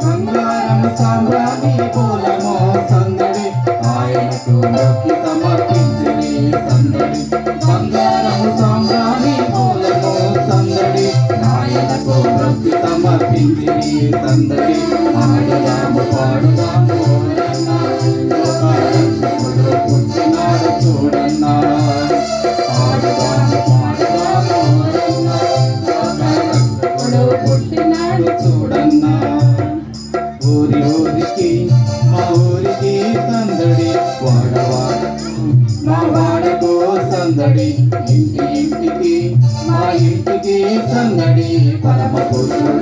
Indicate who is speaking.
Speaker 1: బంగారం సాంబ్రాణి పూలమో సందడి ఆయనకు మొక్కి సమర్పించిరి సందడి బంగారం సాంబ్రాణి పూలమో సందడి ఆయనకు మొక్కి సమర్పించిరి సందడి ఆడదాము పాడుదాము లోకరక్షకుడు పుట్టినాడు చూడన్నా ఆడదాము పాడుదాము లోకరక్షకుడు పుట్టినాడు చూడన్నా ఊరి ఊరికి మా ఊరికి సందడి వాడవాడకు మా వాడకు సందడి ఇంటి ఇంటికి మా ఇంటికి సందడి పరమ పురుషుడు